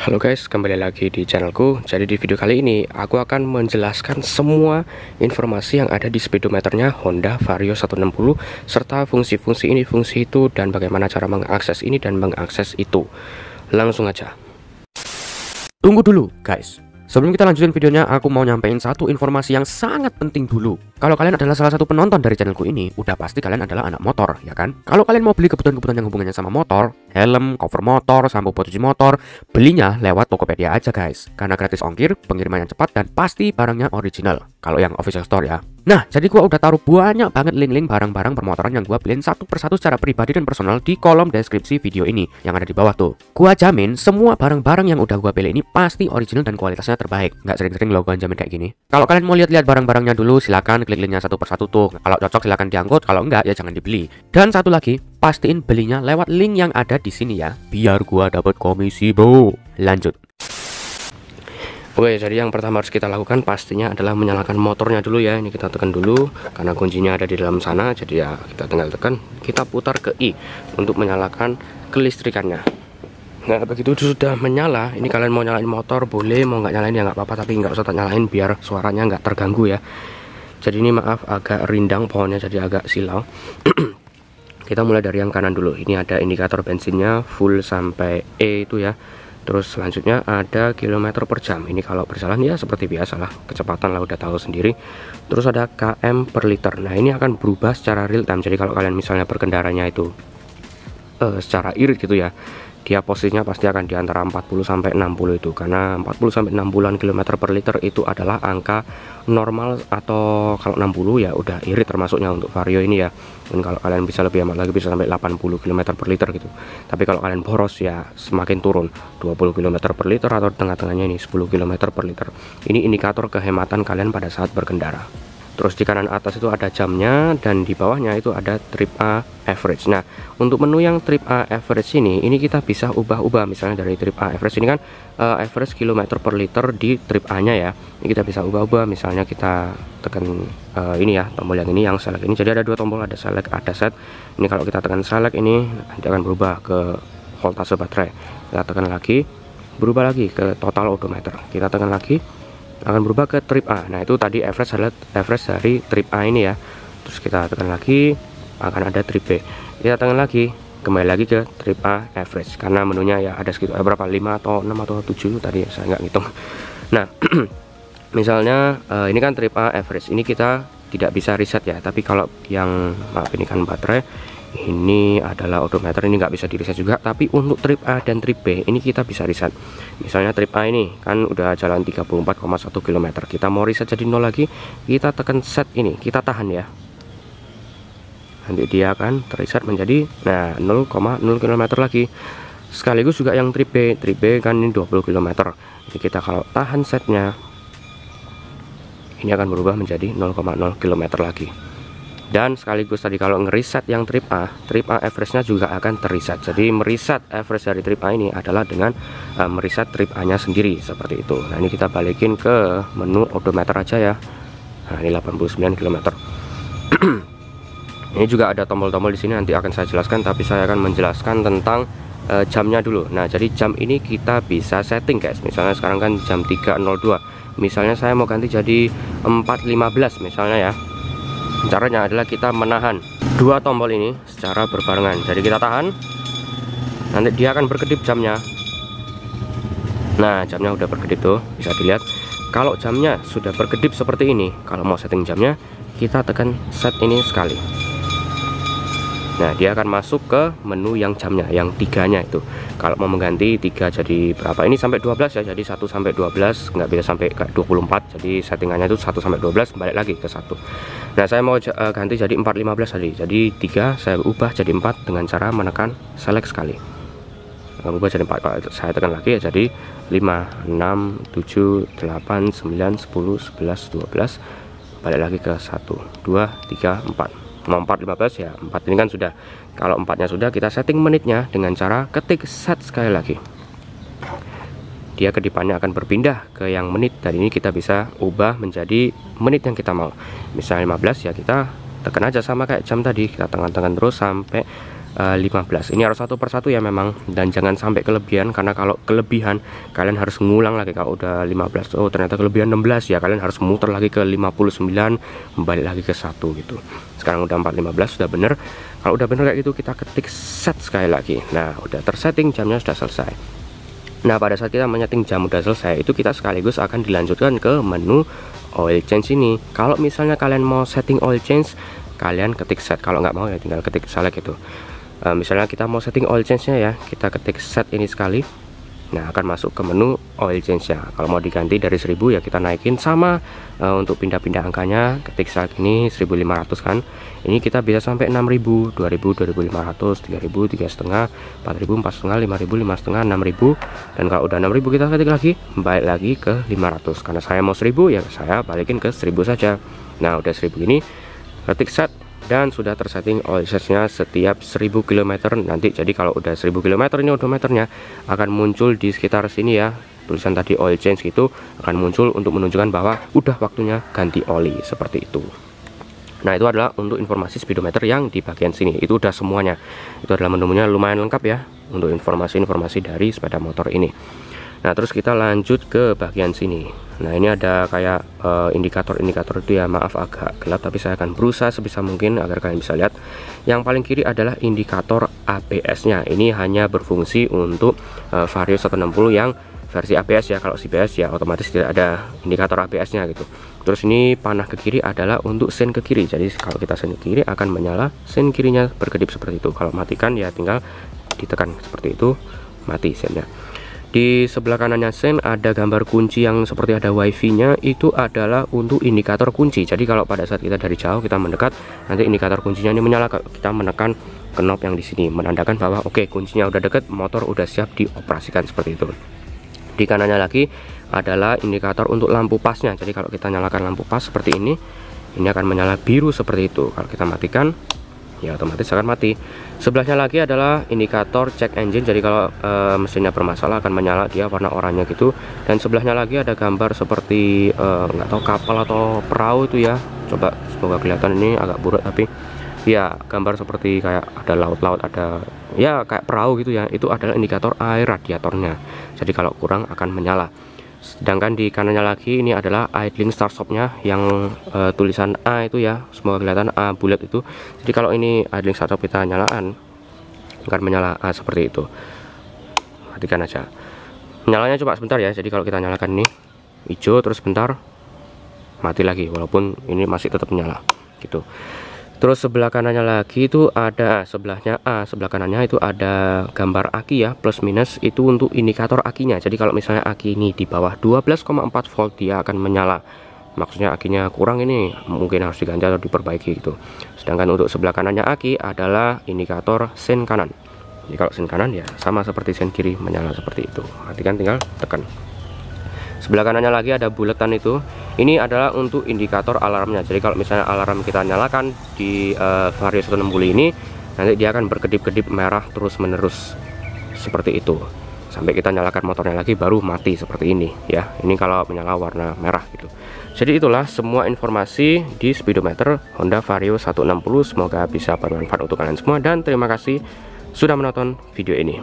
Halo guys, kembali lagi di channelku. Jadi di video kali ini aku akan menjelaskan semua informasi yang ada di speedometernya Honda Vario 160 serta fungsi-fungsi ini, fungsi itu, dan bagaimana cara mengakses ini dan mengakses itu. Langsung aja. Tunggu dulu guys. Sebelum kita lanjutin videonya, aku mau nyampein satu informasi yang sangat penting dulu. Kalau kalian adalah salah satu penonton dari channelku ini, udah pasti kalian adalah anak motor, ya kan? Kalau kalian mau beli kebutuhan-kebutuhan yang hubungannya sama motor, helm, cover motor, sampo buat cuci motor, belinya lewat Tokopedia aja guys. Karena gratis ongkir, pengiriman yang cepat, dan pasti barangnya original. Kalau yang official store ya. Nah, jadi gua udah taruh banyak banget link-link barang-barang permotoran yang gua beliin satu persatu secara pribadi dan personal di kolom deskripsi video ini yang ada di bawah tuh. Gua jamin semua barang-barang yang udah gua beli ini pasti original dan kualitasnya terbaik. Nggak sering-sering lo gua jamin kayak gini. Kalau kalian mau lihat-lihat barang-barangnya dulu, silakan klik linknya satu persatu tuh. Kalau cocok silakan diangkut, kalau enggak ya jangan dibeli. Dan satu lagi, pastiin belinya lewat link yang ada di sini ya, biar gua dapat komisi, bro. Lanjut. Oke, jadi yang pertama harus kita lakukan pastinya adalah menyalakan motornya dulu ya. Ini kita tekan dulu karena kuncinya ada di dalam sana. Jadi ya kita tinggal tekan, kita putar ke I untuk menyalakan kelistrikannya. Nah, begitu sudah menyala, ini kalian mau nyalain motor boleh, mau nggak nyalain ya nggak apa-apa, tapi nggak usah tak nyalain biar suaranya nggak terganggu ya. Jadi ini maaf agak rindang pohonnya, jadi agak silau. Kita mulai dari yang kanan dulu. Ini ada indikator bensinnya full sampai E itu ya. Terus selanjutnya ada kilometer per jam. Ini kalau berjalan ya seperti biasa lah, kecepatan lah udah tahu sendiri. Terus ada km per liter. Nah, ini akan berubah secara real time. Jadi kalau kalian misalnya berkendaranya itu secara irit gitu ya, dia posisinya pasti akan di antara 40 sampai 60 itu, karena 40 sampai 60-an kilometer per liter itu adalah angka normal, atau kalau 60 ya udah irit termasuknya untuk Vario ini ya. Dan kalau kalian bisa lebih amat lagi bisa sampai 80 km per liter gitu. Tapi kalau kalian boros ya semakin turun, 20 km per liter, atau tengah-tengahnya ini 10 km per liter. Ini indikator kehematan kalian pada saat berkendara. Terus di kanan atas itu ada jamnya, dan di bawahnya itu ada trip A average. Nah, untuk menu yang trip A average ini kita bisa ubah-ubah. Misalnya dari trip A average ini kan average kilometer per liter di trip A nya ya. Ini kita bisa ubah-ubah. Misalnya kita tekan ini ya, tombol yang ini, yang select ini. Jadi ada dua tombol, ada select, ada set. Ini kalau kita tekan select ini nanti akan berubah ke voltase baterai. Kita tekan lagi, berubah lagi ke total odometer. Kita tekan lagi, akan berubah ke trip A. Nah, itu tadi average adalah average dari trip A ini ya. Terus kita tekan lagi, akan ada trip B. Kita tekan lagi, kembali lagi ke trip A average, karena menunya ya ada sekitar berapa, 5 atau 6 atau 7 tadi saya nggak ngitung. Nah, misalnya ini kan trip A average, ini kita tidak bisa reset ya. Tapi kalau yang maaf, ini kan baterai, ini adalah odometer, ini nggak bisa di reset juga. Tapi untuk trip A dan trip B ini kita bisa reset. Misalnya trip A ini kan udah jalan 34,1 km, kita mau reset jadi 0 lagi, kita tekan set ini, kita tahan ya, nanti dia akan terreset menjadi 0,0 km lagi. Sekaligus juga yang trip B kan ini 20 km. Jadi kita kalau tahan setnya, ini akan berubah menjadi 0,0 km lagi. Dan sekaligus tadi kalau ngereset yang trip A average-nya juga akan terreset. Jadi mereset average dari trip A ini adalah dengan mereset trip A nya sendiri, seperti itu. Nah, ini kita balikin ke menu odometer aja ya. Nah, ini 89 km. Ini juga ada tombol-tombol di sini, nanti akan saya jelaskan, tapi saya akan menjelaskan tentang jamnya dulu. Nah, jadi jam ini kita bisa setting guys. Misalnya sekarang kan jam 3.02. Misalnya saya mau ganti jadi 4.15 misalnya ya. Caranya adalah kita menahan dua tombol ini secara berbarengan. Jadi kita tahan, nanti dia akan berkedip jamnya. Nah, jamnya udah berkedip tuh, bisa dilihat. Kalau jamnya sudah berkedip seperti ini, kalau mau setting jamnya, kita tekan set ini sekali. Nah, dia akan masuk ke menu yang jamnya, yang 3-nya itu. Kalau mau mengganti 3 jadi berapa, ini sampai 12 ya, jadi 1 sampai 12, nggak bisa sampai ke 24. Jadi settingannya itu 1 sampai 12, balik lagi ke 1. Nah, saya mau ganti jadi 4.15 tadi. Jadi 3 saya ubah jadi 4 dengan cara menekan select sekali. Ubah jadi 4, kalau saya tekan lagi ya jadi 5, 6, 7, 8, 9, 10, 11, 12. Balik lagi ke 1, 2, 3, 4. Mau 4.15 ya 4, ini kan sudah. Kalau 4-nya sudah, kita setting menitnya dengan cara ketik set sekali lagi. Dia kedipannya akan berpindah ke yang menit, dan ini kita bisa ubah menjadi menit yang kita mau. Misalnya 15 ya kita tekan aja sama kayak jam tadi, kita tekan-tekan terus sampai 15. Ini harus satu persatu ya memang, dan jangan sampai kelebihan, karena kalau kelebihan kalian harus ngulang lagi. Kalau udah 15, oh ternyata kelebihan 16 ya, kalian harus muter lagi ke 59, balik lagi ke 1 gitu. Sekarang udah 415, sudah bener. Kalau udah bener kayak gitu, kita ketik set sekali lagi. Nah, udah tersetting, jamnya sudah selesai. Nah, pada saat kita menyeting jam udah selesai, itu kita sekaligus akan dilanjutkan ke menu oil change ini. Kalau misalnya kalian mau setting oil change, kalian ketik set. Kalau nggak mau ya tinggal ketik select gitu. Misalnya kita mau setting oil change nya ya, kita ketik set ini sekali. Nah, akan masuk ke menu oil change ya. Kalau mau diganti dari 1000 ya kita naikin, sama untuk pindah-pindah angkanya ketik saat ini 1500 kan. Ini kita bisa sampai 6000, 2000, 2500, 3000, 3,5, 4000, 4,5, 5000, 5,5, 6000. Dan kalau udah 6000 kita ketik lagi, balik lagi ke 500. Karena saya mau 1000 ya saya balikin ke 1000 saja. Nah, udah 1000 ini ketik set, dan sudah tersetting oil change-nya setiap 1000 km nanti. Jadi kalau udah 1000 km ini odometernya akan muncul di sekitar sini ya, tulisan tadi oil change gitu akan muncul untuk menunjukkan bahwa udah waktunya ganti oli, seperti itu. Nah, itu adalah untuk informasi speedometer yang di bagian sini. Itu udah semuanya. Itu adalah menunya lumayan lengkap ya untuk informasi-informasi dari sepeda motor ini. Nah, terus kita lanjut ke bagian sini. Nah, ini ada kayak indikator-indikator itu ya, maaf agak gelap, tapi saya akan berusaha sebisa mungkin agar kalian bisa lihat. Yang paling kiri adalah indikator ABS-nya. Ini hanya berfungsi untuk Vario 160 yang versi ABS ya. Kalau CBS ya otomatis tidak ada indikator ABS-nya gitu. Terus ini panah ke kiri adalah untuk sen ke kiri. Jadi kalau kita sen ke kiri akan menyala, sen kirinya berkedip seperti itu. Kalau matikan ya tinggal ditekan seperti itu, mati sennya. Di sebelah kanannya sen ada gambar kunci yang seperti ada wifi nya, itu adalah untuk indikator kunci. Jadi kalau pada saat kita dari jauh kita mendekat, nanti indikator kuncinya ini menyala. Kita menekan knob yang di sini menandakan bahwa oke, kuncinya udah deket, motor udah siap dioperasikan, seperti itu. Di kanannya lagi adalah indikator untuk lampu pasnya. Jadi kalau kita nyalakan lampu pas seperti ini akan menyala biru seperti itu. Kalau kita matikan ya otomatis akan mati. Sebelahnya lagi adalah indikator check engine. Jadi kalau mesinnya bermasalah akan menyala dia warna oranye gitu. Dan sebelahnya lagi ada gambar seperti nggak tahu kapal atau perahu itu ya. Coba semoga kelihatan, ini agak buruk tapi ya gambar seperti kayak ada laut-laut, ada ya kayak perahu gitu ya. Itu adalah indikator air radiatornya. Jadi kalau kurang akan menyala. Sedangkan di kanannya lagi ini adalah idling start stop-nya yang tulisan A itu ya, semoga kelihatan A bulat itu. Jadi kalau ini idling start stop kita nyalakan akan menyala A seperti itu. Perhatikan aja. Nyalanya cuma sebentar ya. Jadi kalau kita nyalakan ini hijau terus sebentar mati lagi, walaupun ini masih tetap menyala gitu. Terus sebelah kanannya lagi itu ada, sebelahnya A, sebelah kanannya itu ada gambar aki ya, plus minus itu untuk indikator akinya. Jadi kalau misalnya aki ini di bawah 12,4 volt dia akan menyala. Maksudnya akinya kurang, ini mungkin harus diganti atau diperbaiki gitu. Sedangkan untuk sebelah kanannya aki adalah indikator sen kanan. Jadi kalau sen kanan ya sama seperti sen kiri, menyala seperti itu. Perhatikan, tinggal tekan. Sebelah kanannya lagi ada buletan itu. Ini adalah untuk indikator alarmnya. Jadi kalau misalnya alarm kita nyalakan di Vario 160 ini, nanti dia akan berkedip-kedip merah terus menerus seperti itu sampai kita nyalakan motornya lagi baru mati seperti ini ya. Ini kalau menyala warna merah gitu. Jadi itulah semua informasi di speedometer Honda Vario 160. Semoga bisa bermanfaat untuk kalian semua, dan terima kasih sudah menonton video ini.